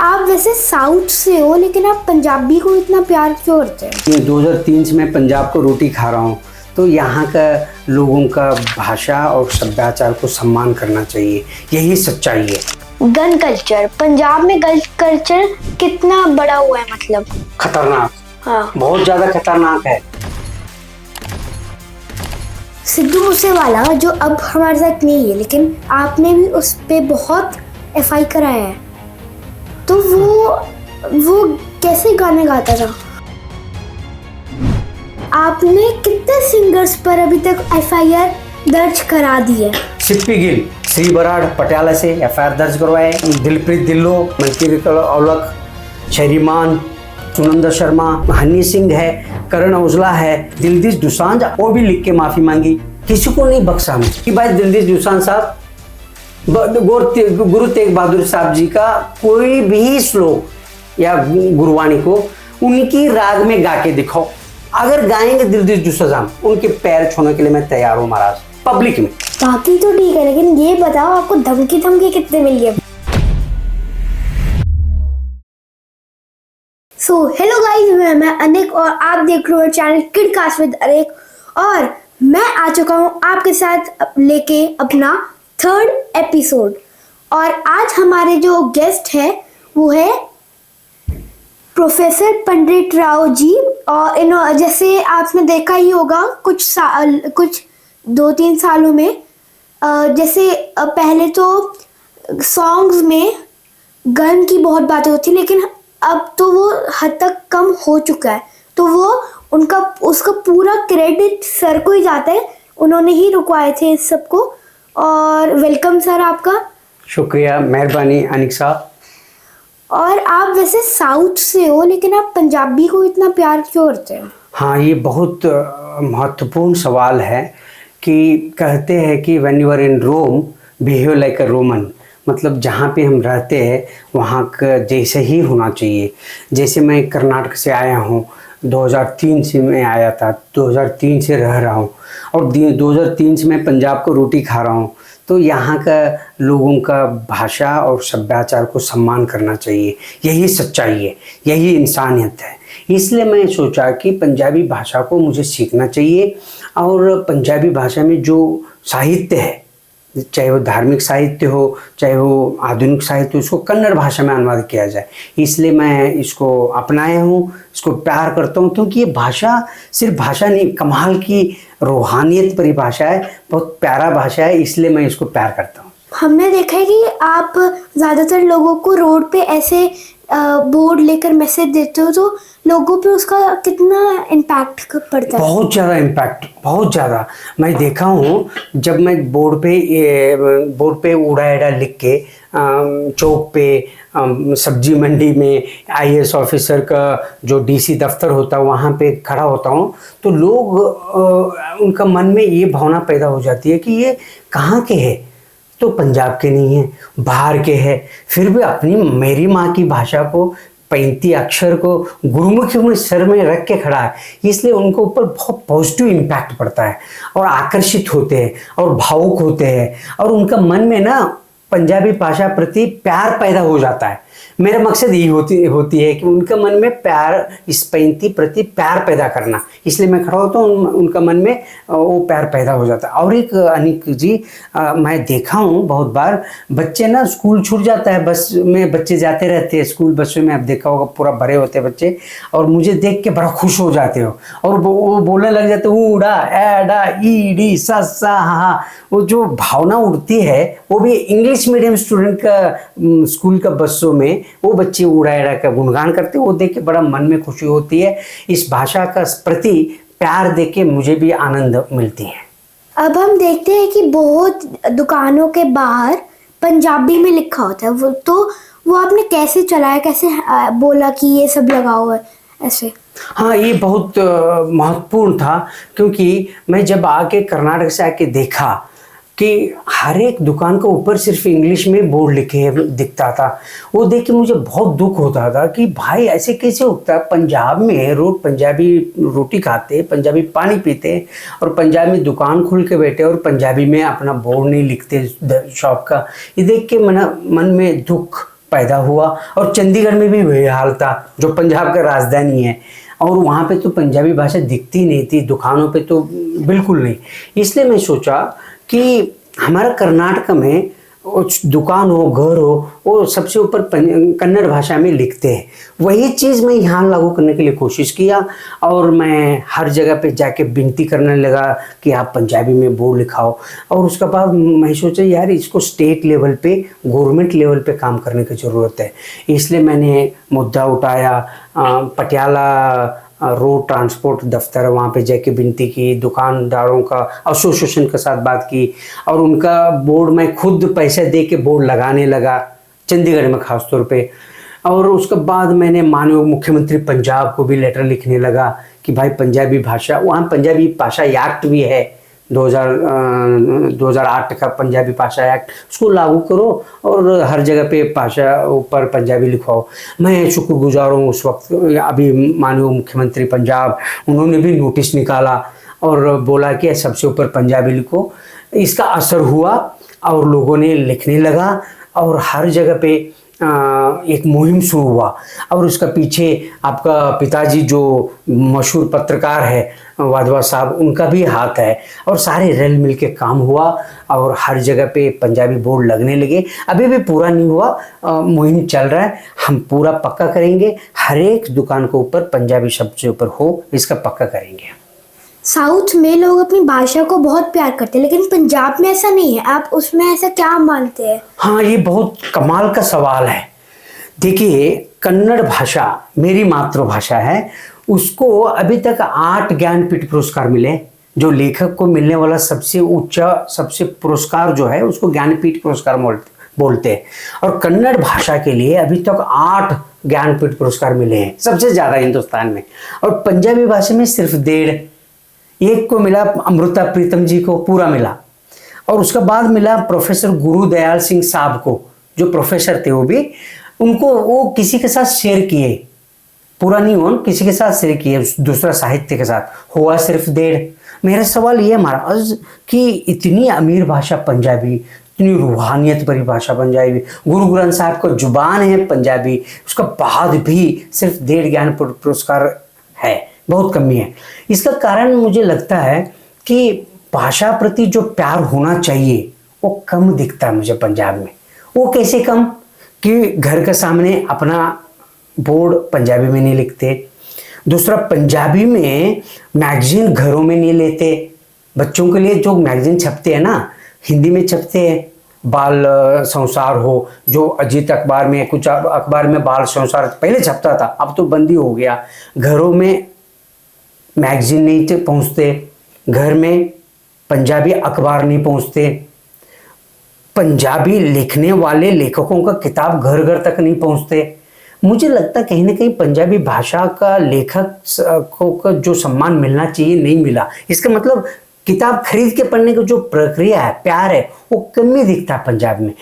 आप वैसे साउथ से हो लेकिन आप पंजाबी को इतना प्यार क्यों करते हैं? 2003 से मैं पंजाब को रोटी खा रहा हूँ, तो यहाँ का लोगों का भाषा और सभ्याचार को सम्मान करना चाहिए, यही सच्चाई है। गन कल्चर, पंजाब में गन कल्चर कितना बड़ा हुआ है? मतलब खतरनाक। हाँ, बहुत ज्यादा खतरनाक है। सिद्धू मूसेवाला जो अब हमारे साथ नहीं है, लेकिन आपने भी उस पे बहुत एफआई कराया है, तो वो कैसे गाने गाता था? आपने कितने सिंगर्स पर अभी तक एफआईआर दर्ज करा दी है? सिप्पी गिल, श्री बराड़ पटियाला से एफआईआर दर्ज करवाए, दिलप्रीत ढिल्लों, मलकीत औलख, शहरीमान, सुनंदर शर्मा, हनी सिंह है, करण औजला है, दिलजीत दोसांझ, वो भी लिख के माफी मांगी। किसी को नहीं बख्शा मैं कि भाई दिलजीत दोसांझ साहब, गुरु तेग बहादुर साहब जी का कोई भी श्लोक या गुरुवाणी को उनकी राग में गा के दिखाओ। अगर गाएंगे दिलजीत दोसांझ, उनके पैर छूने के लिए मैं तैयार हूँ महाराज, पब्लिक में। बाकी तो ठीक है, लेकिन ये बताओ आपको धमकी कितने मिली है? सो हेलो गाइस, मैं अनिक और आप देख रहे हो चैनल किडकास्ट विद अनिक, और मैं आ चुका हूँ आपके साथ लेके अपना 3rd एपिसोड। और आज हमारे जो गेस्ट है वो है प्रोफेसर पंडित राव जी। और जैसे आपने देखा ही होगा कुछ 2-3 सालों में, जैसे पहले तो सॉन्ग्स में गन की बहुत बातें होती, लेकिन अब तो वो हद तक कम हो चुका है। तो वो उसका पूरा क्रेडिट सर को ही जाता है, उन्होंने ही रुकवाए थे इस सबको। और वेलकम सर आपका। शुक्रिया, मेहरबानी अनिक साहब। और आप वैसे साउथ से हो लेकिन आप पंजाबी को इतना प्यार क्यों करते हैं? हाँ, ये बहुत महत्वपूर्ण सवाल है कि कहते हैं कि when you are in Rome behave like a Roman, मतलब जहाँ पे हम रहते हैं वहाँ का जैसे ही होना चाहिए। जैसे मैं कर्नाटक से आया हूँ, 2003 से मैं आया था, 2003 से रह रहा हूँ, और 2003 से मैं पंजाब को रोटी खा रहा हूँ। तो यहाँ का लोगों का भाषा और सभ्याचार को सम्मान करना चाहिए, यही सच्चाई है, यही इंसानियत है। इसलिए मैं सोचा कि पंजाबी भाषा को मुझे सीखना चाहिए, और पंजाबी भाषा में जो साहित्य है, चाहे वो धार्मिक साहित्य हो, चाहे वो आधुनिक साहित्य हो, उसको कन्नड़ भाषा में अनुवाद किया जाए। इसलिए मैं इसको अपनाया हूँ, इसको प्यार करता हूँ, क्योंकि ये भाषा सिर्फ भाषा नहीं, कमाल की रूहानियत भरी भाषा है, बहुत प्यारा भाषा है, इसलिए मैं इसको प्यार करता हूँ। हमने देखा है कि आप ज़्यादातर लोगों को रोड पे ऐसे बोर्ड लेकर मैसेज देते हो, तो लोगों पे उसका कितना इम्पैक्ट पड़ता है? बहुत ज़्यादा इम्पैक्ट, बहुत ज़्यादा। मैं देखा हूँ, जब मैं बोर्ड पे उड़ा एड़ा लिख के चौक पे, सब्जी मंडी में आईएएस ऑफिसर का जो डीसी दफ्तर होता है वहाँ पे खड़ा होता हूँ, तो लोग उनका मन में ये भावना पैदा हो जाती है कि ये कहाँ के हैं, तो पंजाब के नहीं है, बाहर के हैं, फिर भी मेरी माँ की भाषा को 35 अक्षर को गुरुमुखी में सर में रख के खड़ा है, इसलिए उनको ऊपर बहुत पॉजिटिव इम्पैक्ट पड़ता है, और आकर्षित होते हैं और भावुक होते हैं, और उनका मन में ना पंजाबी भाषा प्रति प्यार पैदा हो जाता है। मेरा मकसद यही होती है कि उनका मन में प्यार, इस 35 प्रति प्यार पैदा करना, इसलिए मैं खड़ा होता हूँ, उनका मन में वो प्यार पैदा हो जाता है। और एक अनिक जी, मैं देखा हूँ बहुत बार, बच्चे ना स्कूल छूट जाता है, बस में बच्चे जाते रहते हैं स्कूल बसों में, आप देखा होगा पूरा भरे होते हैं बच्चे, और मुझे देख के बड़ा खुश हो जाते हो, और वो बोलने लग जाते ऊड़ा एडा ईडी सा सा हा। वो जो भावना उड़ती है, वो भी इंग्लिश मीडियम स्टूडेंट का स्कूल का बसों में वो बच्चे उड़ा एड़ा का गुणगान करते हैं, वो देख के बड़ा मन में खुशी होती है। इस भाषा का प्रति प्यार देख के मुझे भी आनंद मिलती है। अब हम देखते हैं कि बहुत दुकानों के बाहर पंजाबी में लिखा होता है, वो आपने कैसे चलाया, कैसे बोला कि ये सब लगा हुआ है ऐसे? हाँ, ये बहुत महत्वपूर्ण था, क्योंकि मैं जब आके कर्नाटक से आके देखा कि हर एक दुकान के ऊपर सिर्फ इंग्लिश में बोर्ड लिखे दिखता था, वो देख के मुझे बहुत दुख होता था कि भाई ऐसे कैसे होता है। पंजाब में रोज पंजाबी रोटी खाते, पंजाबी पानी पीते, और पंजाब में दुकान खोल के बैठे और पंजाबी में अपना बोर्ड नहीं लिखते शॉप का। ये देख के मन में दुख पैदा हुआ। और चंडीगढ़ में भी वही हाल था, जो पंजाब का राजधानी है, और वहाँ पे तो पंजाबी भाषा दिखती नहीं थी, दुकानों पे तो बिल्कुल नहीं। इसलिए मैं सोचा कि हमारा कर्नाटक में दुकान हो, घर हो, वो सबसे ऊपर कन्नड़ भाषा में लिखते हैं। वही चीज़ मैं यहाँ लागू करने के लिए कोशिश किया, और मैं हर जगह पे जाके विनती करने लगा कि आप पंजाबी में बोर्ड लिखाओ। और उसके बाद मैं सोचा यार इसको स्टेट लेवल पे, गवर्नमेंट लेवल पे काम करने की ज़रूरत है। इसलिए मैंने मुद्दा उठाया, पटियाला रोड ट्रांसपोर्ट दफ्तर, वहाँ पे जाके विनती की, दुकानदारों का एसोसिएशन के साथ बात की, और उनका बोर्ड मैं खुद पैसे दे के बोर्ड लगाने लगा, चंडीगढ़ में ख़ास तौर पे। और उसके बाद मैंने माननीय मुख्यमंत्री पंजाब को भी लेटर लिखने लगा कि भाई पंजाबी भाषा, वहाँ पंजाबी भाषा एक्ट भी है, 2008 का पंजाबी भाषा एक्ट, उसको लागू करो और हर जगह पे भाषा ऊपर पंजाबी लिखवाओ। मैं शुक्रगुजार हूँ उस वक्त, अभी माननीय मुख्यमंत्री पंजाब, उन्होंने भी नोटिस निकाला और बोला कि सबसे ऊपर पंजाबी लिखो। इसका असर हुआ और लोगों ने लिखने लगा, और हर जगह पे एक मुहिम शुरू हुआ। और उसका पीछे आपका पिताजी जो मशहूर पत्रकार है वाधवा साहब, उनका भी हाथ है, और सारे रल मिल के काम हुआ और हर जगह पे पंजाबी बोर्ड लगने लगे। अभी भी पूरा नहीं हुआ, मुहिम चल रहा है, हम पूरा पक्का करेंगे, हर एक दुकान के ऊपर पंजाबी शब्द से ऊपर हो, इसका पक्का करेंगे। साउथ में लोग अपनी भाषा को बहुत प्यार करते हैं, लेकिन पंजाब में ऐसा नहीं है। आप उसमें ऐसा क्या मानते हैं? हाँ, ये बहुत कमाल का सवाल है। देखिए, कन्नड़ भाषा मेरी मातृभाषा है, उसको अभी तक 8 ज्ञानपीठ पुरस्कार मिले। जो लेखक को मिलने वाला सबसे ऊंचा, सबसे पुरस्कार जो है उसको ज्ञानपीठ पुरस्कार बोलते हैं। और कन्नड़ भाषा के लिए अभी तक 8 ज्ञानपीठ पुरस्कार मिले हैं, सबसे ज़्यादा हिंदुस्तान में। और पंजाबी भाषा में सिर्फ 1.5, एक को मिला अमृता प्रीतम जी को, पूरा मिला। और उसके बाद मिला प्रोफेसर गुरुदयाल सिंह साहब को, जो प्रोफेसर थे वो भी, उनको वो किसी के साथ शेयर किए, पूरा नहीं हुआ, किसी के साथ शेयर किए, दूसरा साहित्य के साथ, हुआ सिर्फ 1.5। मेरा सवाल ये महाराज कि इतनी अमीर भाषा पंजाबी, इतनी रूहानियत भरी भाषा पंजाबी, गुरु ग्रंथ साहब का जुबान है पंजाबी, उसका बाद भी सिर्फ 1.5 ज्ञानपीठ पुरस्कार है, बहुत कमी है। इसका कारण मुझे लगता है कि भाषा प्रति जो प्यार होना चाहिए वो कम दिखता है मुझे पंजाब में। वो कैसे कम कि घर के सामने अपना बोर्ड पंजाबी में नहीं लिखते, दूसरा पंजाबी में मैगजीन घरों में नहीं लेते। बच्चों के लिए जो मैगजीन छपते हैं ना, हिंदी में छपते हैं, बाल संसार हो, जो अजीत अखबार में, कुछ अखबार में बाल संसार पहले छपता था, अब तो बंदी हो गया। घरों में मैगजीन नहीं पहुंचते, घर में पंजाबी अखबार नहीं पहुंचते, पंजाबी लिखने वाले लेखकों का किताब घर घर तक नहीं पहुंचते। मुझे लगता है कहीं ना कहीं पंजाबी भाषा का लेखक को जो सम्मान मिलना चाहिए नहीं मिला। इसका मतलब किताब खरीद के पढ़ने की जो प्रक्रिया है, प्यार है, वो कम ही दिखता है पंजाब में।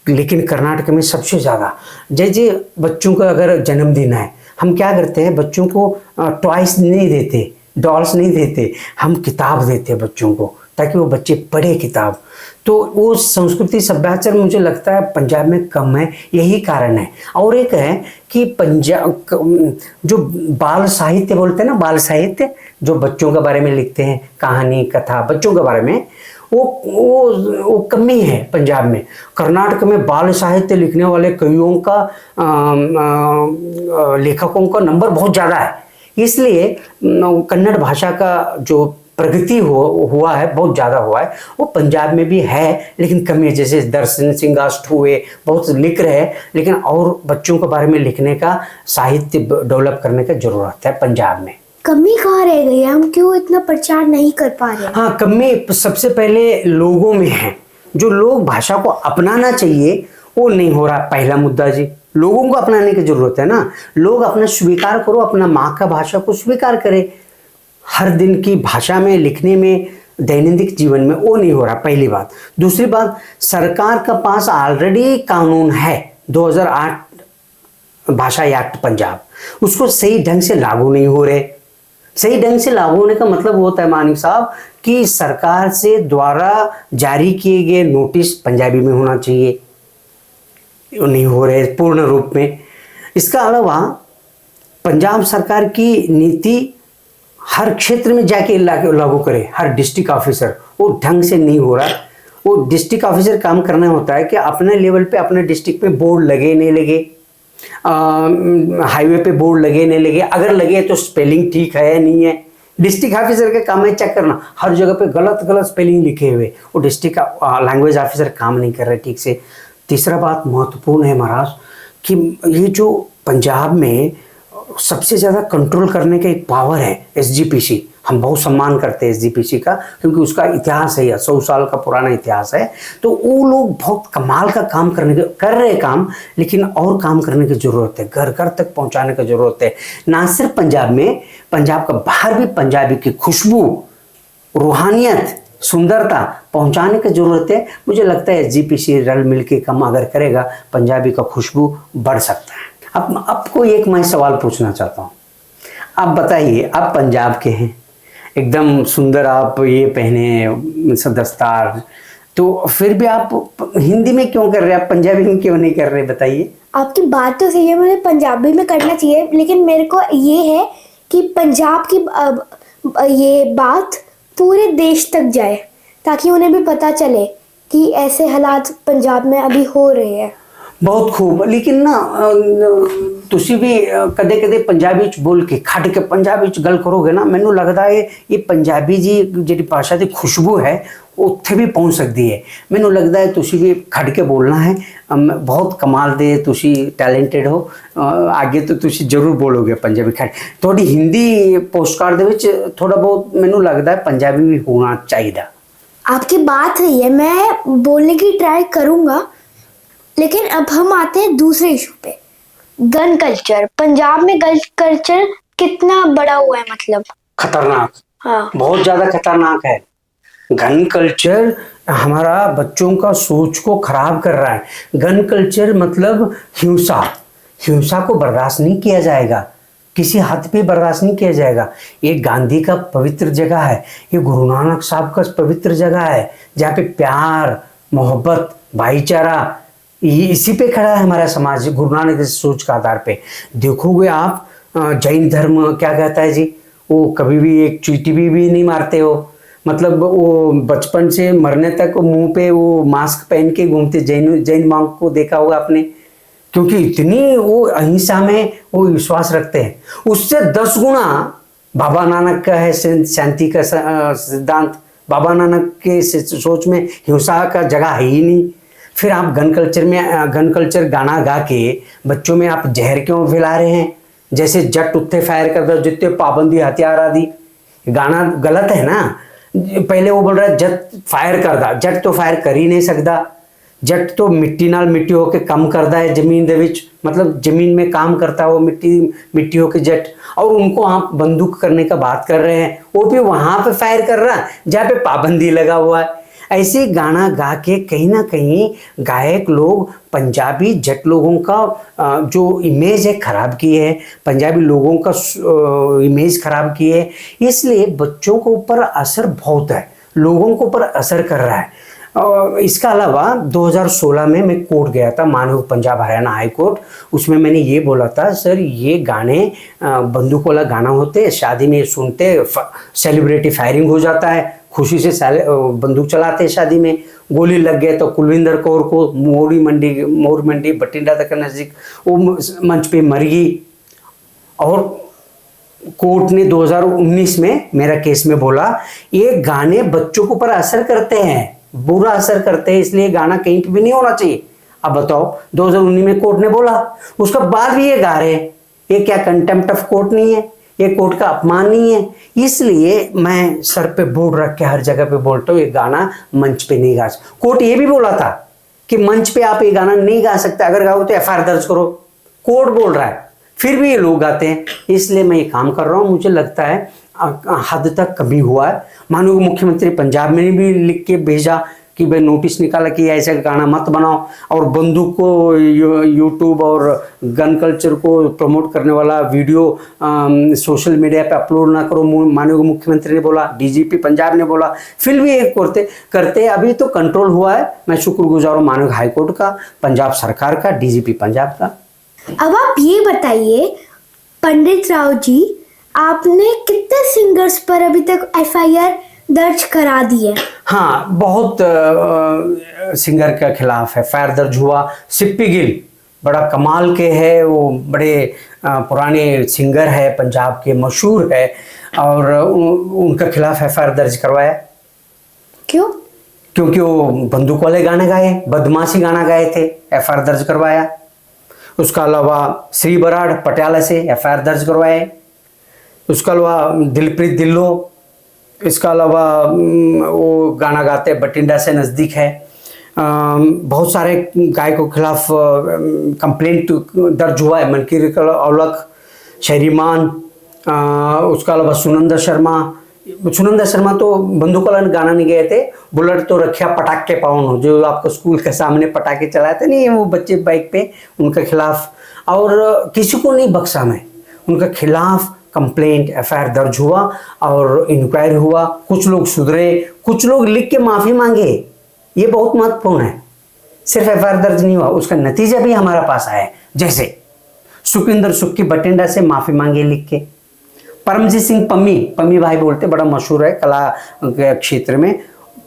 लेकिन कर्नाटक में सबसे ज़्यादा। जैसे बच्चों का अगर जन्मदिन है, हम क्या करते हैं, बच्चों को टॉयस नहीं देते, डॉल्स नहीं देते, हम किताब देते हैं बच्चों को, ताकि वो बच्चे पढ़े किताब। तो वो संस्कृति सभ्याचार मुझे लगता है पंजाब में कम है, यही कारण है। और एक है कि पंजाब जो बाल साहित्य बोलते हैं ना, बाल साहित्य जो बच्चों के बारे में लिखते हैं, कहानी कथा बच्चों के बारे में, वो कमी है पंजाब में। कर्नाटक में बाल साहित्य लिखने वाले कवियों का, लेखकों का नंबर बहुत ज़्यादा है। इसलिए कन्नड़ भाषा का जो प्रगति हुआ है, बहुत ज़्यादा हुआ है, वो पंजाब में भी है, लेकिन कमी है। जैसे दर्शन सिंह आस्ट हुए, बहुत लिख रहे हैं, लेकिन और बच्चों के बारे में लिखने का, साहित्य डेवलप करने का जरूरत है पंजाब में। कमी कहाँ रह गई है? हम क्यों इतना प्रचार नहीं कर पा रहे? हाँ, कमी सबसे पहले लोगों में है। जो लोग भाषा को अपनाना चाहिए वो नहीं हो रहा। पहला मुद्दा जी, लोगों को अपनाने की जरूरत है ना। लोग अपना स्वीकार करो, अपना माँ का भाषा को स्वीकार करें। हर दिन की भाषा में लिखने में, दैनंदिन जीवन में वो नहीं हो रहा, पहली बात। दूसरी बात, सरकार का पास ऑलरेडी कानून है 2008 भाषा एक्ट पंजाब, उसको सही ढंग से लागू नहीं हो रहे। सही ढंग से लागू होने का मतलब होता है मानिक साहब कि सरकार से द्वारा जारी किए गए नोटिस पंजाबी में होना चाहिए। नहीं हो रहे पूर्ण रूप में। इसका अलावा पंजाब सरकार की नीति हर क्षेत्र में जाके लागू करे, हर डिस्ट्रिक्ट ऑफिसर, वो ढंग से नहीं हो रहा। वो डिस्ट्रिक्ट ऑफिसर काम करना होता है कि अपने लेवल पे अपने डिस्ट्रिक्ट में बोर्ड लगे नहीं लगे, हाईवे पे बोर्ड लगे नहीं लगे, अगर लगे तो स्पेलिंग ठीक है या नहीं है। डिस्ट्रिक्ट ऑफिसर का काम है चेक करना, हर जगह पे गलत गलत स्पेलिंग लिखे हुए, वो डिस्ट्रिक्ट लैंग्वेज ऑफिसर काम नहीं कर रहे ठीक से। तीसरा बात महत्वपूर्ण है महाराज कि ये जो पंजाब में सबसे ज़्यादा कंट्रोल करने का एक पावर है एसजीपीसी। हम बहुत सम्मान करते हैं एसजीपीसी का, क्योंकि उसका इतिहास है, 100 साल का पुराना इतिहास है। तो वो लोग बहुत कमाल का काम कर रहे हैं काम, लेकिन और काम करने की ज़रूरत है, घर घर तक पहुंचाने की ज़रूरत है। ना सिर्फ पंजाब में, पंजाब का बाहर भी पंजाबी की खुशबू, रूहानियत, सुंदरता पहुंचाने की ज़रूरत है। मुझे लगता है एसजीपीसी रल मिल के काम अगर करेगा, पंजाबी का खुशबू बढ़ सकता है। अब आपको एक मैं सवाल पूछना चाहता हूँ। आप बताइए, आप पंजाब के हैं, एकदम सुंदर आप ये पहने दस्तार, तो फिर भी आप हिंदी में क्यों कर रहे हैं, आप पंजाबी में क्यों नहीं कर रहे, बताइए। आपकी बात तो सही है, मुझे पंजाबी में करना चाहिए, लेकिन मेरे को ये है कि पंजाब की ये बात पूरे देश तक जाए, ताकि उन्हें भी पता चले कि ऐसे हालात पंजाब में अभी हो रहे हैं। बहुत खूब, लेकिन ना तुसी भी कदे कदे पंजाबी च बोल के खड़ के पंजाबी च गल करोगे ना, मैनू लगता है ये पंजाबी जी जी भाषा की खुशबू है उत्थे भी पहुंच सकती है। मैनू लगता है तुसी भी खड़ के बोलना है। बहुत कमाल दे, तुसी टैलेंटेड हो, आगे तो तुसी जरूर बोलोगे पंजाबी खड़। थोड़ी हिंदी पोस्टकार्ड दे विच थोड़ा बहुत मैनू लगता है पंजाबी भी होना चाहिए। आपकी बात सही है, मैं बोलने की ट्राई करूंगा। लेकिन अब हम आते हैं दूसरे इशू पे, गन कल्चर। पंजाब में गन कल्चर कितना बड़ा हुआ है, मतलब खतरनाक। हाँ, बहुत ज्यादा खतरनाक है। गन कल्चर हमारा बच्चों का सोच को खराब कर रहा है। गन कल्चर मतलब हिंसा, हिंसा को बर्दाश्त नहीं किया जाएगा, किसी हद पे बर्दाश्त नहीं किया जाएगा। ये गांधी का पवित्र जगह है, ये गुरु नानक साहब का पवित्र जगह है, जहाँ पे प्यार, मोहब्बत, भाईचारा, ये इसी पे खड़ा है हमारा समाज, गुरु नानक की सोच का आधार पे। देखोगे आप, जैन धर्म क्या कहता है जी, वो कभी भी एक चींटी भी नहीं मारते हो, मतलब वो बचपन से मरने तक मुंह पे वो मास्क पहन के घूमते। जैन मांग को देखा होगा आपने, क्योंकि इतनी वो अहिंसा में वो विश्वास रखते हैं। उससे 10 गुना बाबा नानक का है शांति का सिद्धांत। बाबा नानक के सोच में हिंसा का जगह है ही नहीं। फिर आप गन कल्चर गाना गा के बच्चों में आप जहर क्यों फैला रहे हैं? जैसे जट उत्ते फायर कर दो, जितने पाबंदी हथियार आदि, गाना गलत है ना। पहले वो बोल रहा है जट फायर कर दा, जट तो फायर कर ही नहीं सकता। जट तो मिट्टी नाल मिट्टी होके काम करता है जमीन दे विच, मतलब जमीन में काम करता है वो मिट्टी होके जट। और उनको आप बंदूक करने का बात कर रहे हैं, वो भी वहां पे फायर कर रहा है जहाँ पे पाबंदी लगा हुआ है। ऐसे गाना गा के कहीं ना कहीं गायक लोग पंजाबी जट लोगों का जो इमेज है खराब की है, पंजाबी लोगों का इमेज खराब की है। इसलिए बच्चों के ऊपर असर बहुत है, लोगों के ऊपर असर कर रहा है। इसका अलावा 2016 में मैं कोर्ट गया था, माननीय पंजाब हरियाणा हाई कोर्ट। उसमें मैंने ये बोला था, सर ये गाने बंदूक वाला गाना होते, शादी में सुनते सेलिब्रिटी फायरिंग हो जाता है, खुशी से बंदूक चलाते हैं शादी में, गोली लग गए तो कुलविंदर कौर को मोर मंडी बठिंडा तक नजदीक वो मंच पे मर गई। और कोर्ट ने 2019 में मेरा केस में बोला ये गाने बच्चों के ऊपर असर करते हैं, बुरा असर करते हैं, इसलिए गाना कहीं पे भी नहीं होना चाहिए। अब बताओ 2019 में कोर्ट ने बोला, उसका बाद भी ये गा रहे हैं। ये क्या कंटेम्प्ट ऑफ कोर्ट नहीं है? ये कोर्ट का अपमान नहीं है? इसलिए मैं सर पे बोर्ड रख के हर जगह पे बोलता हूँ ये गाना मंच पे नहीं गा सकते। कोर्ट ये भी बोला था कि मंच पे आप ये गाना नहीं गा सकते, अगर गाओ तो एफआईआर दर्ज करो। कोर्ट बोल रहा है, फिर भी ये लोग गाते हैं। इसलिए मैं ये काम कर रहा हूँ। मुझे लगता है हद तक कमी हुआ है। माननीय मुख्यमंत्री पंजाब में भी लिख के भेजा कि भाई नोटिस निकाला कि ऐसा गाना मत बनाओ, और बंदूक को यूट्यूब और गन कल्चर को प्रमोट करने वाला वीडियो सोशल मीडिया पे अपलोड ना करो, माननीय मुख्यमंत्री ने बोला, डीजीपी पंजाब ने बोला, फिर भी एक करते अभी तो कंट्रोल हुआ है। मैं शुक्रगुजार हूँ माननीय हाईकोर्ट का, पंजाब सरकार का, डीजीपी पंजाब का। अब आप ये बताइए पंडित राव जी, आपने कितने सिंगर्स पर अभी तक एफआईआर दर्ज करा दी है? हाँ, बहुत सिंगर के खिलाफ एफआईआर दर्ज हुआ। सिप्पी गिल बड़ा कमाल के है, वो बड़े पुराने सिंगर है, पंजाब के मशहूर है, और उनका खिलाफ एफआईआर दर्ज करवाया। क्यों? क्योंकि वो बंदूक वाले गाने गाए, बदमाशी गाना गाए थे, एफआईआर दर्ज करवाया। उसका अलावा श्री बराड़ पटियाला से एफआईआर दर्ज करवाए। उसके अलावा दिलप्रीत ढिल्लों, इसका अलावा वो गाना गाते बठिंडा से नज़दीक है। बहुत सारे गायकों के खिलाफ कंप्लेंट दर्ज हुआ है। मनकीर औलख, शहरीमान, उसका अलावा सुनंदा शर्मा तो बंदूक वाला गाना नहीं गए थे, बुलेट तो रखिया पटाखे पाउन, जो आपको स्कूल के सामने पटाखे चलाए थे नहीं वो बच्चे बाइक पे, उनके खिलाफ। और किसी को नहीं बख्शा मैं, उनके खिलाफ कंप्लेंट एफआईआर दर्ज हुआ और इंक्वायरी हुआ। कुछ लोग सुधरे, कुछ लोग लिख के माफ़ी मांगे, ये बहुत महत्वपूर्ण है। सिर्फ एफआईआर दर्ज नहीं हुआ, उसका नतीजा भी हमारा पास आया। जैसे सुखविंदर सुक्की बठिंडा से माफ़ी मांगे लिख के। परमजीत सिंह पम्मी भाई बोलते, बड़ा मशहूर है कला के क्षेत्र में,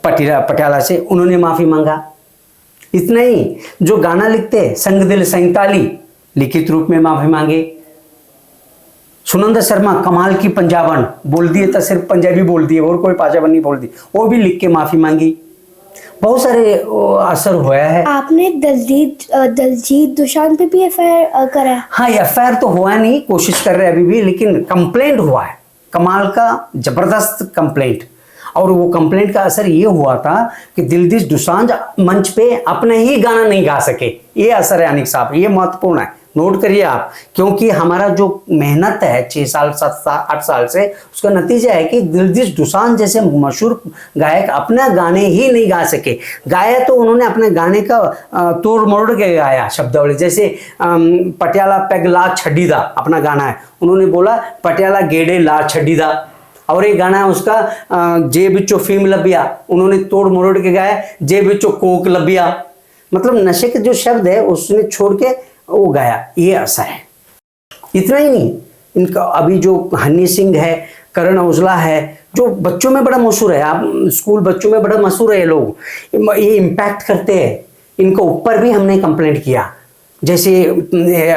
पटियाला से, उन्होंने माफ़ी मांगा। इतना ही, जो गाना लिखते संगदिल संताली लिखित रूप में माफ़ी मांगे। सुनंदा शर्मा कमाल की पंजाबन बोल दिए, तो सिर्फ पंजाबी बोल दिए और कोई पंजाबन नहीं बोल दी, वो भी लिख के माफ़ी मांगी। बहुत सारे असर हुआ है। आपने दलजीत दोसांझ पे भी एफआईआर करा है? हाँ, एफआईआर तो हुआ नहीं, कोशिश कर रहे हैं अभी भी, लेकिन कंप्लेंट हुआ है, कमाल का जबरदस्त कंप्लेंट। और वो कंप्लेंट का असर ये हुआ था कि दिलजीत दोसांझ मंच पे अपने ही गाना नहीं गा सके, ये असर है अनिक साहब, ये महत्वपूर्ण है, नोट करिए आप। क्योंकि हमारा जो मेहनत है 6 साल 7 साल 8 साल से, उसका नतीजा है कि दिलजीत दोसांझ जैसे मशहूर गायक अपना गाने ही नहीं गा सके। गाया तो उन्होंने अपने गाने का तोड़ मोड़ के गाया शब्दावली, जैसे पटियाला पैग ला छड्डी दा अपना गाना है, उन्होंने बोला पटियाला गेड़े ला छड्डी दा। और एक गाना है उसका जे बिचो फीम लबिया, उन्होंने तोड़ मरोड़ के गाया जे बिचो कोक लबिया। मतलब नशे के जो शब्द है उसने छोड़ के वो गाया, ये असर है। इतना ही नहीं, इनका अभी जो हनी सिंह है, करण औजला है, जो बच्चों में बड़ा मशहूर है, आप स्कूल बच्चों में बड़ा मशहूर है, ये लोग ये इम्पैक्ट करते हैं, इनको ऊपर भी हमने कंप्लेंट किया। जैसे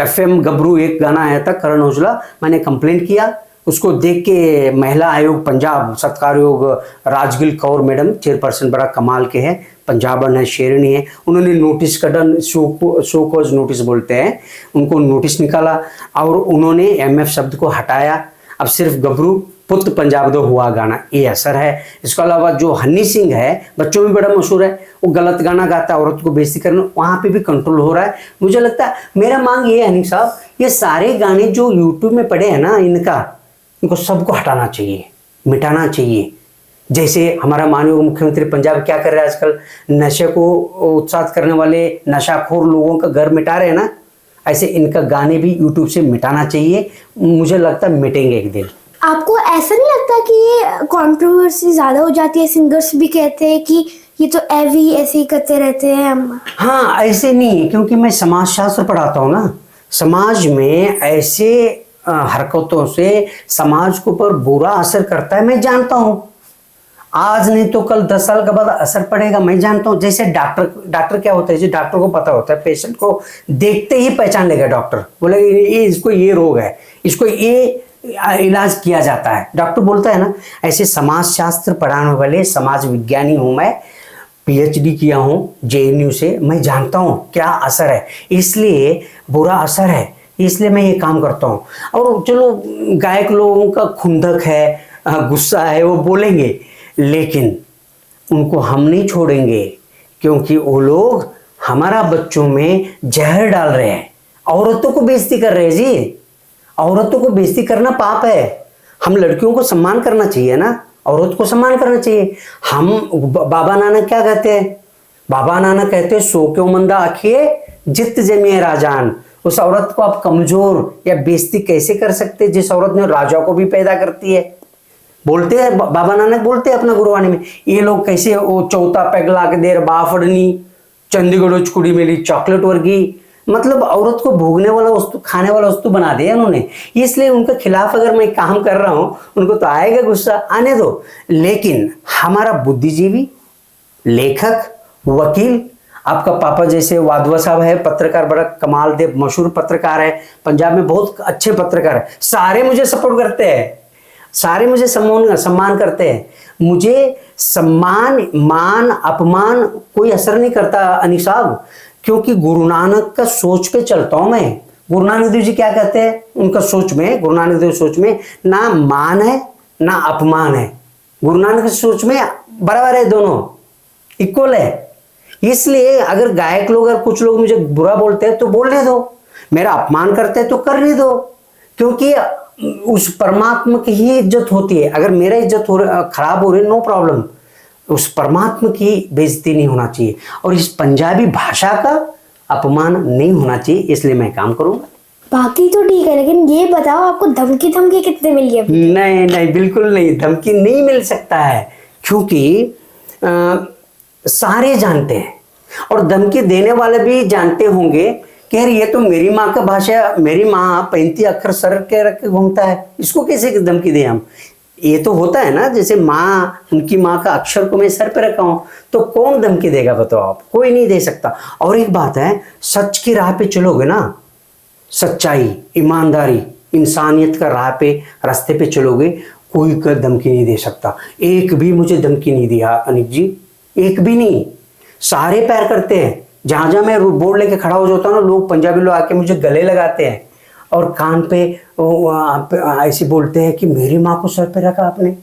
FM गबरू एक गाना आया था करण औजला, मैंने कंप्लेंट किया, उसको देख के महिला आयोग पंजाब सत्कार योग राजगिल कौर मैडम, चेयरपर्सन, बड़ा कमाल के हैं, पंजाबन है, शेरनी है, उन्होंने नोटिस कटन शो कॉज नोटिस बोलते हैं, उनको नोटिस निकाला और उन्होंने MF शब्द को हटाया। अब सिर्फ गबरू पुत पंजाब दो हुआ गाना, ये असर है। इसके अलावा जो हनी सिंह है, बच्चों में बड़ा मशहूर है, वो गलत गाना गाता है, औरत को बेइज्जती करना, वहाँ पे भी कंट्रोल हो रहा है। मुझे लगता है, मेरा मांग ये है अनिक साहब, ये सारे गाने जो यूट्यूब में पड़े हैं ना, इनको सबको हटाना चाहिए, मिटाना चाहिए। जैसे हमारा माननीय मुख्यमंत्री पंजाब क्या कर रहे हैं आजकल, नशे को उत्साहित करने वाले नशाखोर लोगों का घर मिटा रहे हैं ना, ऐसे इनका गाने भी यूट्यूब से मिटाना चाहिए। मुझे लगता है मिटेंगे एक दिन। आपको ऐसा नहीं लगता कि ये कंट्रोवर्सी ज्यादा हो जाती है? सिंगर्स भी कहते हैं कि ये तो ऐसे ही करते रहते हैं हम। हाँ, ऐसे नहीं, क्योंकि मैं समाज शास्त्र पढ़ाता हूँ ना, समाज में ऐसे हरकतों से समाज के ऊपर बुरा असर करता है, मैं जानता हूँ। आज नहीं तो कल 10 साल के बाद असर पड़ेगा, मैं जानता हूँ। जैसे डॉक्टर क्या होता है, जो डॉक्टर को पता होता है, पेशेंट को देखते ही पहचान लेगा डॉक्टर, बोले ये इसको ये रोग है, इसको ये इलाज किया जाता है, डॉक्टर बोलता है ना। ऐसे समाज शास्त्र पढ़ाने वाले समाज विज्ञानी हूँ मैं, PhD किया हूँ JNU से, मैं जानता हूँ क्या असर है, इसलिए बुरा असर है, इसलिए मैं ये काम करता हूँ। और चलो गायक लोगों का खुंदक है, गुस्सा है, वो बोलेंगे, लेकिन उनको हम नहीं छोड़ेंगे, क्योंकि वो लोग हमारा बच्चों में जहर डाल रहे हैं, औरतों को बेइज्जती कर रहे हैं जी। औरतों को बेइज्जती करना पाप है। हम लड़कियों को सम्मान करना चाहिए ना, औरत को सम्मान करना चाहिए। हम बाबा नानक क्या कहते हैं, बाबा नानक कहते सो क्यों मंदा आखिए जित जमिए राजान। उस औरत को आप कमजोर या बेइज्जती कैसे कर सकते जिस औरत ने राजा को भी पैदा करती है। बोलते हैं बाबा नानक बोलते हैं अपना गुरुवाणी में, ये लोग कैसे वो चौथा पैग ला के देर बाफड़नी चंडीगढ़ कुड़ी मिली चॉकलेट वर्गी, मतलब औरत को भोगने वाला वस्तु खाने वाला वस्तु बना दिया उन्होंने। इसलिए उनके खिलाफ अगर मैं काम कर रहा हूं उनको तो आएगा गुस्सा, आने दो। लेकिन हमारा बुद्धिजीवी, लेखक, वकील, आपका पापा जैसे वाधवा साहब है पत्रकार, बड़ा कमाल दे मशहूर पत्रकार है, पंजाब में बहुत अच्छे पत्रकार है, सारे मुझे सपोर्ट करते हैं, सारे मुझे सम्मान करते हैं। मुझे सम्मान मान अपमान कोई असर नहीं करता अनिक साहब, क्योंकि गुरु नानक का सोच पे चलता हूं मैं। गुरु नानक देव जी क्या कहते हैं उनका सोच में, गुरु नानक देव सोच में ना मान है ना अपमान है। गुरु नानक की सोच में बराबर है, दोनों इक्वल है। इसलिए अगर गायक लोग अगर कुछ लोग मुझे बुरा बोलते हैं तो बोलने दो, मेरा अपमान करते हैं तो करने दो, क्योंकि उस परमात्मा की ही इज्जत होती है। अगर मेरा इज्जत खराब हो रही नो प्रॉब्लम, उस परमात्मा की बेइज्जती नहीं होना चाहिए और इस पंजाबी भाषा का अपमान नहीं होना चाहिए, इसलिए मैं काम करूंगा। बाकी तो ठीक है, लेकिन ये बताओ आपको धमकी कितने मिली है? नहीं नहीं बिल्कुल नहीं, धमकी नहीं मिल सकता है, क्योंकि सारे जानते हैं और धमकी देने वाले भी जानते होंगे कि यार ये तो मेरी माँ का भाषा, मेरी माँ 35 अक्षर सर के रख के घूमता है, इसको कैसे धमकी दें हम। ये तो होता है ना, जैसे माँ, उनकी माँ का अक्षर को मैं सर पे रखा हूं तो कौन धमकी देगा बताओ आप, कोई नहीं दे सकता। और एक बात है, सच की राह पे चलोगे ना, सच्चाई, ईमानदारी, इंसानियत का राह पे रास्ते पे चलोगे, कोई कर धमकी नहीं दे सकता। एक भी मुझे धमकी नहीं दिया अनिक जी, एक भी नहीं। सारे पैर करते हैं, जहां जहां मैं बोर्ड लेके खड़ा हो जाता हूँ ना, लोग पंजाबी लोग आके मुझे गले लगाते हैं और कान पे ऐसे बोलते हैं कि मेरी माँ को सर पे रखा आपने,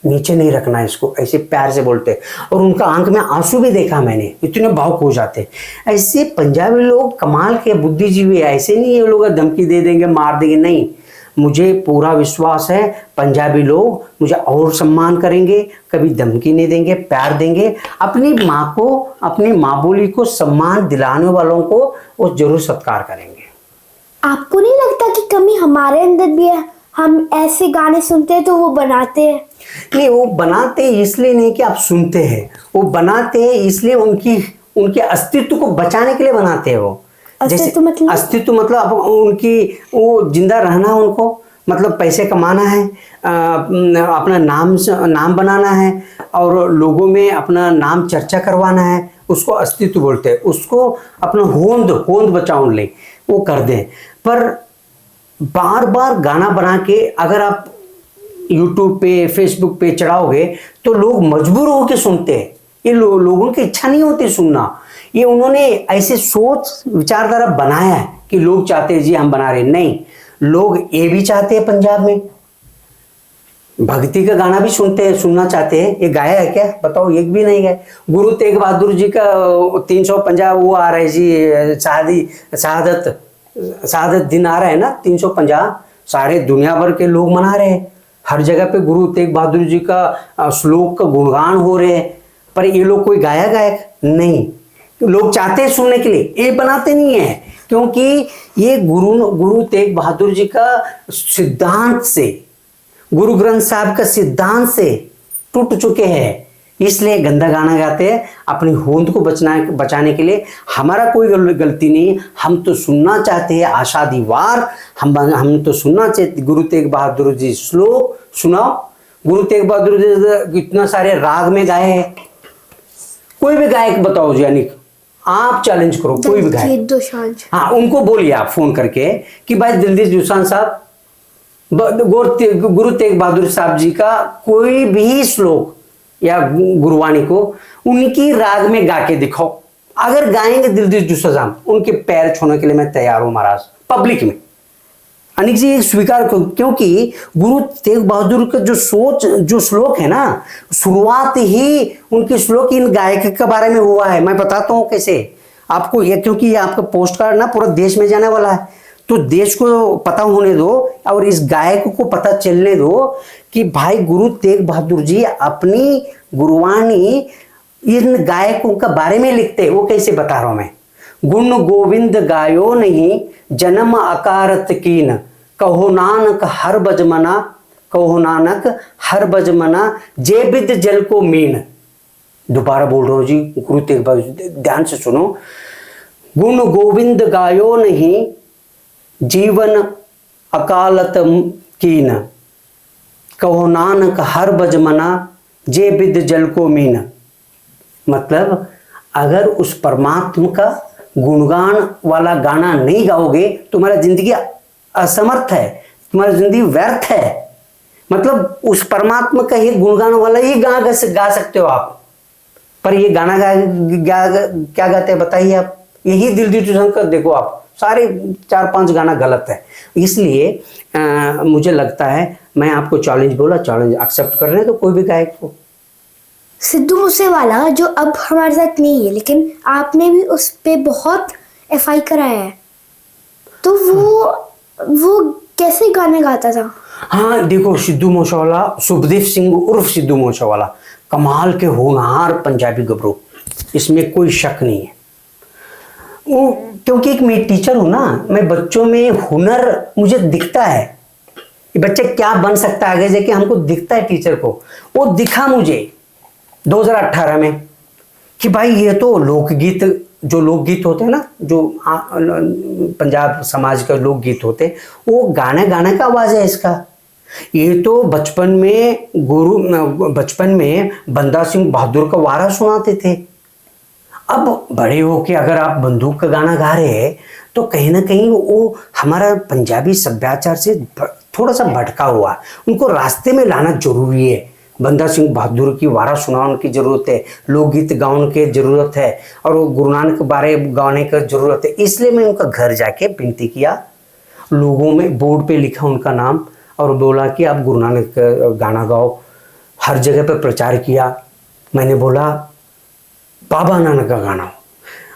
नीचे नहीं रखना इसको, ऐसे प्यार से बोलते हैं। और उनका आंख में आंसू भी देखा मैंने, इतने भावुक हो जाते हैं। ऐसे पंजाबी लोग कमाल के बुद्धिजीवी, ऐसे नहीं ये लोग धमकी दे देंगे मार देंगे, नहीं। मुझे पूरा विश्वास है पंजाबी लोग मुझे और सम्मान करेंगे, कभी धमकी नहीं देंगे, प्यार देंगे। अपनी माँ को, अपनी माँ बोली को सम्मान दिलाने वालों को वो जरूर सत्कार करेंगे। आपको नहीं लगता कि कमी हमारे अंदर भी है? हम ऐसे गाने सुनते हैं तो वो बनाते हैं। नहीं, वो बनाते इसलिए नहीं कि आप सुनते हैं, वो बनाते हैं इसलिए उनके अस्तित्व को बचाने के लिए बनाते हैं। वो अस्तित्व मतलब? अस्तित्व मतलब आप उनकी वो जिंदा रहना है, उनको मतलब पैसे कमाना है, अपना नाम बनाना है और लोगों में अपना नाम चर्चा करवाना है, उसको अस्तित्व बोलते हैं। उसको अपना होंद बचाओ ले वो कर दें। पर बार बार गाना बना के अगर आप यूट्यूब पे फेसबुक पे चढ़ाओगे तो लोग मजबूर होकर सुनते हैं। ये लोगों की इच्छा नहीं होती सुनना, ये उन्होंने ऐसे सोच विचारधारा बनाया है कि लोग चाहते हैं जी हम बना रहे। नहीं, लोग ये भी चाहते हैं पंजाब में भक्ति का गाना भी सुनना चाहते हैं। ये गाया है क्या बताओ? एक भी नहीं गाया। गुरु तेग बहादुर जी का 350 वो आ रहा है जी, शहादत दिन आ रहा है ना 350, सारे दुनिया भर के लोग मना रहे हैं। हर जगह पे गुरु तेग बहादुर जी का श्लोक का गुणगान हो रहे हैं, पर ये लोग कोई गायक नहीं। लोग चाहते हैं सुनने के लिए, ये बनाते नहीं है, क्योंकि ये गुरु तेग बहादुर जी का सिद्धांत से, गुरु ग्रंथ साहब का सिद्धांत से टूट चुके हैं। इसलिए गंदा गाना गाते हैं अपनी होंद को बचाने के लिए। हमारा कोई गलती नहीं, हम तो सुनना चाहते हैं आषाढ़ी वार, हम तो सुनना चाहते। गुरु तेग बहादुर जी श्लोक सुनाओ। गुरु तेग बहादुर जी इतना सारे राग में गाए हैं, कोई भी गायक बताओ जी, यानी आप चैलेंज करो कोई भी गायक। हाँ, उनको बोलिए आप फोन करके कि भाई दिलजीत दोसांझ साहब, गुरु तेग बहादुर साहब जी का कोई भी श्लोक या गुरुवाणी को उनकी राग में गा के दिखाओ। अगर गाएंगे दिलजीत दोसांझ, उनके पैर छूने के लिए मैं तैयार हूं महाराज, पब्लिक में। अनिक जी स्वीकार करो, क्योंकि गुरु तेग बहादुर का जो श्लोक है ना, शुरुआत ही उनके श्लोक इन गायक के बारे में हुआ है। मैं बताता हूँ कैसे आपको, ये क्योंकि ये आपका पोस्ट कार्ड ना पूरा देश में जाने वाला है, तो देश को पता होने दो और इस गायक को पता चलने दो कि भाई गुरु तेग बहादुर जी अपनी गुरुवाणी इन गायकों का बारे में लिखते, वो कैसे बता रहा हूं मैं। गुण गोविंद गायो नहीं, जन्म अकारत कीन, कहो नानक हर बजमना, कहो नानक हर बजमना, जे बिद जल को मीन। दोबारा बोल रहा हूं जी, गुरु तेग बहादुर, ध्यान से सुनो। गुण गोविंद गायो नहीं, जीवन अकालत कीन, कहो नानक हर बजमना, जे बिद जल को मीन। मतलब अगर उस परमात्मा का गुणगान वाला गाना नहीं गाओगे, तुम्हारा जिंदगी असमर्थ है, तुम्हारी जिंदगी व्यर्थ है। मतलब उस परमात्मा का ही गुणगान वाला ही गा सकते हो आप, पर ये गाना क्या गाते हैं बताइए आप। यही दिलजीत दोसांझ का देखो आप, सारे 4-5 गाना गलत है। इसलिए मुझे लगता है, मैं आपको चैलेंज बोला, चैलेंज एक्सेप्ट कर रहे हैं तो कोई भी गायक को। सिद्धू मूसेवाला जो अब हमारे साथ नहीं है, लेकिन आपने भी उस पे बहुत एफआई कराया है, तो वो कैसे गाने गाता था? हाँ देखो, सिद्धू मूसेवाला, शुभदीप सिंह उर्फ सिद्धू मूसेवाला कमाल के होनहार पंजाबी गबरू, इसमें कोई शक नहीं है। वो क्योंकि एक मैं टीचर हूं ना, मैं बच्चों में हुनर मुझे दिखता है कि बच्चे क्या बन सकता है आगे जाके, हमको दिखता है टीचर को। वो दिखा मुझे 2018 में कि भाई ये तो लोकगीत, जो लोकगीत होते हैं ना, जो पंजाब समाज का लोकगीत होते, वो गाने गाने का आवाज है इसका। ये तो बचपन में बंदा सिंह बहादुर का वारा सुनाते थे। अब बड़े हो के अगर आप बंदूक का गाना गा रहे हैं तो कहीं ना कहीं वो हमारा पंजाबी सभ्याचार से थोड़ा सा भटका हुआ है। उनको रास्ते में लाना जरूरी है। बंदा सिंह बहादुर की वारा सुनाने की जरूरत है, लोकगीत गाने की जरूरत है, और वो गुरु नानक के बारे गाने की जरूरत है। इसलिए मैं उनका घर जाके विनती किया, लोगों में बोर्ड पे लिखा उनका नाम और बोला कि आप गुरु नानक का गाना गाओ। हर जगह पे प्रचार किया। मैंने बोला बाबा नानक का गाना हो,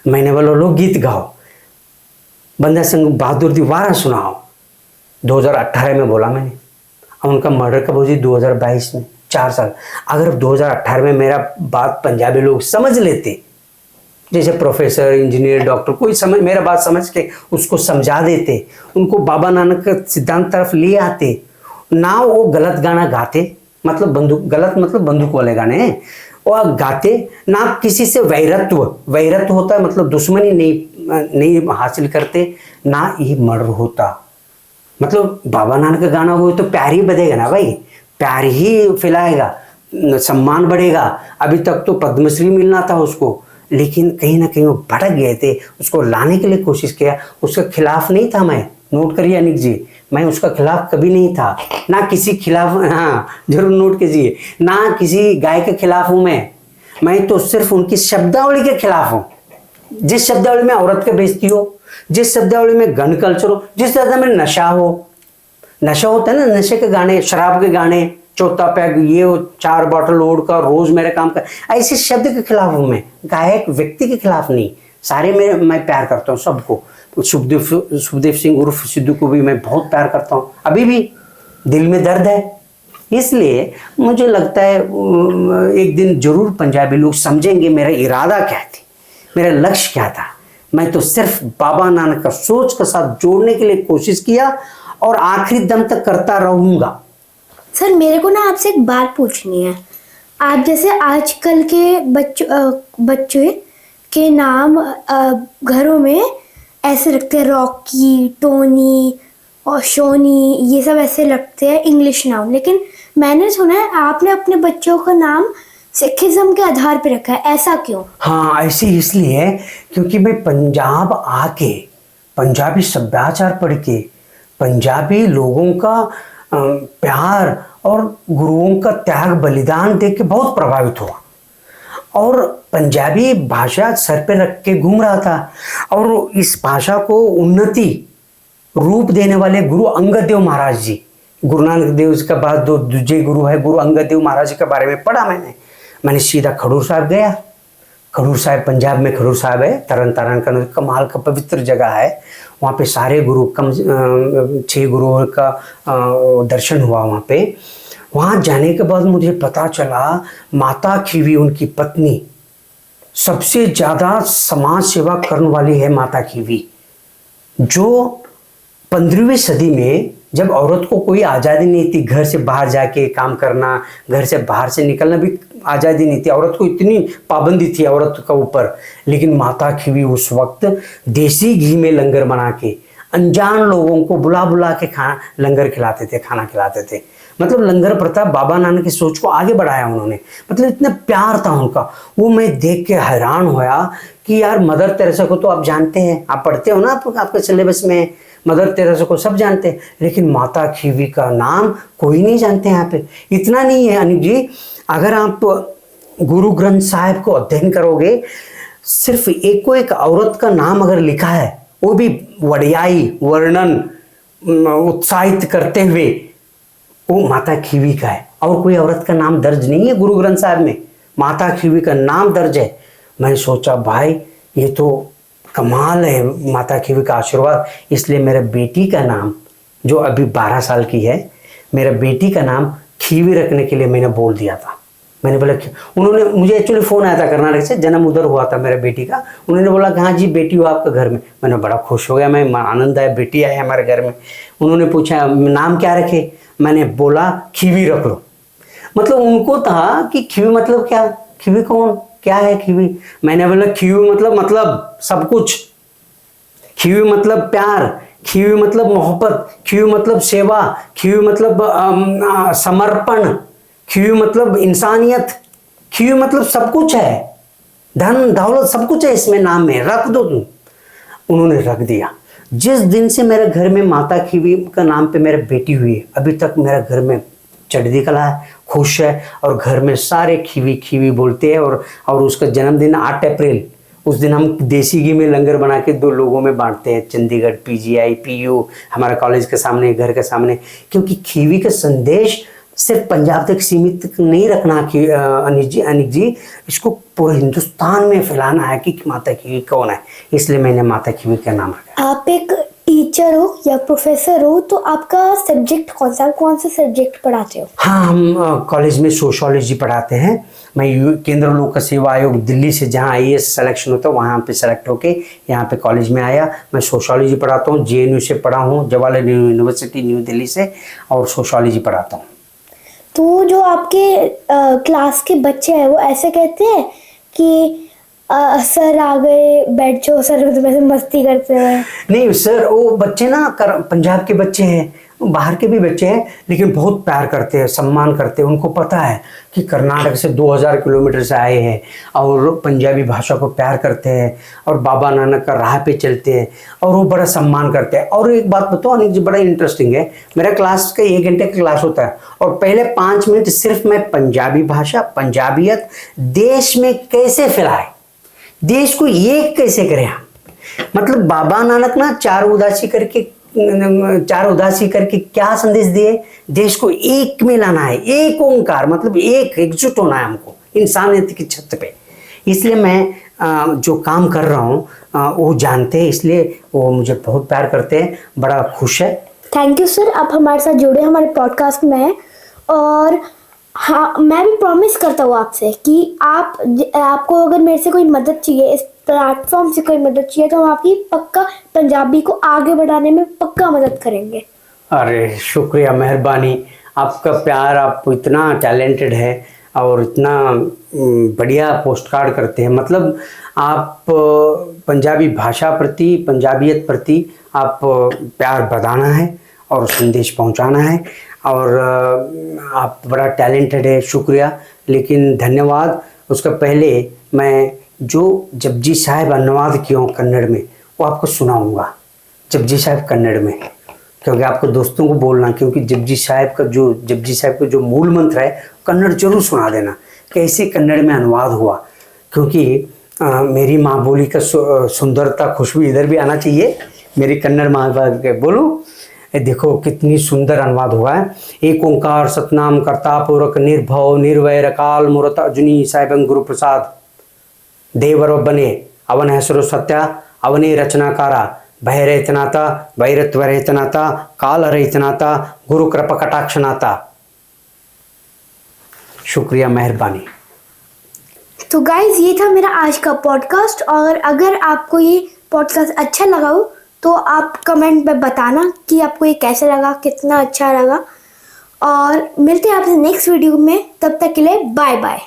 मैंने बोला लोकगीत गाओ, बंदा सिंह बहादुर की वारा सुनाओ। 2018 में बोला मैंने। और उनका मर्डर कब हुई? 2022 में, 4 साल। अगर 2018 में मेरा बात पंजाबी लोग समझ लेते, जैसे प्रोफेसर, इंजीनियर, डॉक्टर, कोई समझ मेरा बात समझ के उसको समझा देते, उनको बाबा नानक का सिद्धांत तरफ ले आते ना, वो गलत गाना गाते, मतलब बंदूक वाले गाने हैं और गाते ना, किसी से वैरत्व होता है, मतलब दुश्मनी नहीं हासिल करते ना, ये मर्डर होता। मतलब बाबा नानक का गाना हो तो प्यार ही बढ़ेगा ना भाई, प्यार ही फैलाएगा, सम्मान बढ़ेगा। अभी तक तो पद्मश्री मिलना था उसको, लेकिन कहीं ना कहीं वो भटक गए थे। उसको लाने के लिए कोशिश किया, उसके खिलाफ नहीं था मैं, नोट करिए अनिक जी, मैं उसका खिलाफ कभी नहीं था, ना किसी खिलाफ, हाँ जरूर नोट कीजिए, ना किसी गाय के खिलाफ हूं मैं तो सिर्फ उनकी शब्दावली के खिलाफ हूं। जिस शब्दावली में औरत के बेइज्जती हो, जिस शब्दावली में गन कल्चर हो, जिस तरह में नशा होता है ना, नशे के गाने, शराब के गाने, चौथा पैग, ये 4 बॉटल ओढ़ का रोज मेरे काम का, ऐसे शब्द के खिलाफ हूं मैं, गायक व्यक्ति के खिलाफ नहीं। सारे मैं प्यार करता हूँ सबको। शुभदीप सिंह उर्फ सिद्धू को भी मैं बहुत प्यार करता हूँ, अभी भी दिल में दर्द है। इसलिए मुझे लगता है एक दिन जरूर पंजाबी लोग समझेंगे मेरा इरादा क्या थी, मेरा लक्ष्य क्या था। मैं तो सिर्फ बाबा नानक का सोच के साथ जोड़ने के लिए कोशिश किया और आखिरी दम तक करता रहूंगा। सर मेरे को ना आपसे एक बात पूछनी है। आप जैसे आजकल के बच्चे के नाम घरों में ऐसे रखते हैं, रॉकी, टोनी और शोनी, ये सब ऐसे लगते हैं इंग्लिश नाम, लेकिन मैंने सुना है आपने अपने बच्चों का नाम सिखिज्म के आधार पर रखा है, ऐसा क्यों? हाँ, ऐसे इसलिए क्योंकि मैं पंजाब आके पंजाबी सभ्याचार पढ़ के पंजाबी लोगों का प्यार और गुरुओं का त्याग बलिदान देख के बहुत प्रभावित हुआ, और पंजाबी भाषा सर पे रख के घूम रहा था। और इस भाषा को उन्नति रूप देने वाले गुरु अंगद देव महाराज जी, गुरु नानक देव के बाद दो दूसरे गुरु है गुरु अंगद देव महाराज जी के बारे में पढ़ा मैंने सीधा खडूर साहब गया। खडूर साहब पंजाब में खडूर साहब है, तरन तारण का कमाल का पवित्र जगह है। वहाँ पे सारे गुरु 6 गुरुओं का दर्शन हुआ वहाँ पे। वहाँ जाने के बाद मुझे पता चला माता खीवी उनकी पत्नी सबसे ज़्यादा समाज सेवा करने वाली है माता खीवी, जो 15वीं सदी में जब औरत को कोई आज़ादी नहीं थी, घर से बाहर जाके काम करना, घर से बाहर से निकलना भी आज़ादी नहीं थी, औरत को इतनी पाबंदी थी औरत का ऊपर, लेकिन माता खीवी उस वक्त देसी घी में लंगर बना के अनजान लोगों को बुला बुला के लंगर खिलाते थे, खाना खिलाते थे। मतलब लंगर प्रथा बाबा नानक की सोच को आगे बढ़ाया उन्होंने, मतलब इतना प्यार था उनका। वो मैं देख के हैरान होया कि यार मदर तेरेसा को तो आप जानते हैं, आप पढ़ते हो ना, आपके सिलेबस में मदर तेरेसा को सब जानते हैं, लेकिन माता खीवी का नाम कोई नहीं जानते यहाँ पे। इतना नहीं है अनिक जी, अगर आप गुरु ग्रंथ साहिब को अध्ययन करोगे, सिर्फ एक को एक औरत का नाम अगर लिखा है, वो भी वड्याई वर्णन उत्साहित करते हुए, वो माता खीवी का है। और कोई औरत का नाम दर्ज नहीं है गुरु ग्रंथ साहिब में, माता खीवी का नाम दर्ज है। मैंने सोचा भाई ये तो कमाल है माता खीवी का आशीर्वाद, इसलिए मेरे बेटी का नाम, जो अभी 12 साल की है, मेरा बेटी का नाम खीवी रखने के लिए मैंने बोल दिया था। मैंने बोला, उन्होंने मुझे एक्चुअली फ़ोन आया था कर्नाटक से, जन्म उधर हुआ था मेरे बेटी का। उन्होंने बोला कि हाँ जी बेटी हो आपका घर में। मैंने बड़ा खुश हो गया, मैं आनंद आया, बेटी आई हमारे घर में। उन्होंने पूछा नाम क्या रखे, मैंने बोला खीवी रख लो। मतलब उनको था कि खीवी मतलब क्या, खीवी कौन, क्या है खीवी। मैंने बोला खीवी मतलब सब कुछ, खीवी मतलब प्यार, खीवी मतलब मोहब्बत, खीवी मतलब सेवा, खीवी मतलब समर्पण, खीवी मतलब इंसानियत, खीवी मतलब सब कुछ है, धन दौलत सब कुछ है इसमें नाम में, रख दो तुम। उन्होंने रख दिया। जिस दिन से मेरे घर में माता खीवी का नाम पे मेरी बेटी हुई, अभी तक मेरे घर में चढ़ती कला है, खुश है, और घर में सारे खीवी खीवी बोलते हैं। और उसका जन्मदिन 8 अप्रैल, उस दिन हम देसी घी में लंगर बना के 2 लोगों में बांटते हैं, चंडीगढ़ PGI PU हमारा कॉलेज के सामने, घर के सामने। क्योंकि खीवी का संदेश सिर्फ पंजाब तक सीमित नहीं रखना कि अनिक जी, इसको पूरे हिंदुस्तान में फैलाना है कि माता खीवी कौन है, इसलिए मैंने माता खीवी का नाम रखा। आप एक टीचर हो या प्रोफेसर हो, तो आपका सब्जेक्ट कौन सा, कौन सा सब्जेक्ट पढ़ाते हो? हाँ, हम कॉलेज में सोशियोलॉजी पढ़ाते हैं। मैं केंद्र लोक सेवा आयोग दिल्ली से, जहाँ IAS सिलेक्शन होता है वहाँ पे सेलेक्ट होके यहाँ पे कॉलेज में आया। मैं सोशियोलॉजी पढ़ाता हूँ, JNU से पढ़ा हूँ, जवाहरलाल नेहरू यूनिवर्सिटी न्यू दिल्ली से, और सोशियोलॉजी पढ़ाता हूँ। तो जो आपके क्लास के बच्चे हैं वो ऐसे कहते हैं कि सर आ गए, बैठ जाओ सर, वैसे मस्ती करते हैं? नहीं सर, वो बच्चे ना पंजाब के बच्चे हैं, बाहर के भी बच्चे हैं, लेकिन बहुत प्यार करते हैं, सम्मान करते हैं। उनको पता है कि कर्नाटक से 2000 किलोमीटर से आए हैं और पंजाबी भाषा को प्यार करते हैं और बाबा नानक का राह पे चलते हैं, और वो बड़ा सम्मान करते हैं। और एक बात बताओ अनिक जी, बड़ा इंटरेस्टिंग है, मेरा क्लास का 1 घंटे का क्लास होता है, और पहले 5 मिनट सिर्फ मैं पंजाबी भाषा, पंजाबियत देश में कैसे फैलाए, देश को एक कैसे करें हम। मतलब बाबा नानक ना चार उदासी करके क्या संदेश दिए, देश को एक में लाना है, एक ओंकार, मतलब एकजुट होना है हमको इंसानियत की छत पे। इसलिए मैं जो काम कर रहा हूँ वो जानते हैं, इसलिए वो मुझे बहुत प्यार करते हैं, बड़ा खुश है। थैंक यू सर, आप हमारे साथ जुड़े हमारे पॉडकास्ट में। और हाँ, मैं भी प्रॉमिस करता हूँ आपसे कि आपको अगर मेरे से कोई मदद चाहिए, इस प्लेटफॉर्म से कोई मदद चाहिए, तो हम आपकी पक्का पंजाबी को आगे बढ़ाने में पक्का मदद करेंगे। अरे शुक्रिया, मेहरबानी, आपका प्यार, आप इतना टैलेंटेड है और इतना बढ़िया पोस्ट कार्ड करते हैं। मतलब आप पंजाबी भाषा प्रति, पंजाबियत प्रति आप प्यार बढ़ाना है और संदेश पहुंचाना है, और आप बड़ा टैलेंटेड है, शुक्रिया। लेकिन धन्यवाद, उसका पहले मैं जो जपजी साहिब अनुवाद किया हूँ कन्नड़ में, वो आपको सुनाऊंगा, जपजी साहिब कन्नड़ में, क्योंकि आपको दोस्तों को बोलना, क्योंकि जपजी साहिब का जो मूल मंत्र है कन्नड़ जरूर सुना देना, कैसे कन्नड़ में अनुवाद हुआ। क्योंकि मेरी माँ बोली का सुंदरता, खुशबू इधर भी आना चाहिए, मेरी कन्नड़ माँ के बोलूँ। देखो कितनी सुंदर अनुवाद हुआ है। एक ओंकार सतनाम कर्ता पूरक निर्भव निर्वैर काल मूरत अजुनी साहिबं गुरु प्रसाद देवरೊಬ್ಬನೇ ಅವನ ಹೆಸರು ಸತ್ಯ ಅವನೇ ರಚನಾಕಾರ ಭಯರಹಿತನಾಥ ಭೈರತ್ವರಹಿತನಾಥ ಕಾಲರಹಿತನಾಥ गुरु कृपा कटाक्षनाथ। शुक्रिया, मेहरबानी। तो गाइज ये था मेरा आज का पॉडकास्ट, और अगर आपको ये पॉडकास्ट अच्छा लगा हो तो आप कमेंट में बताना कि आपको ये कैसा लगा, कितना अच्छा लगा। और मिलते हैं आपसे नेक्स्ट वीडियो में, तब तक के लिए बाय बाय।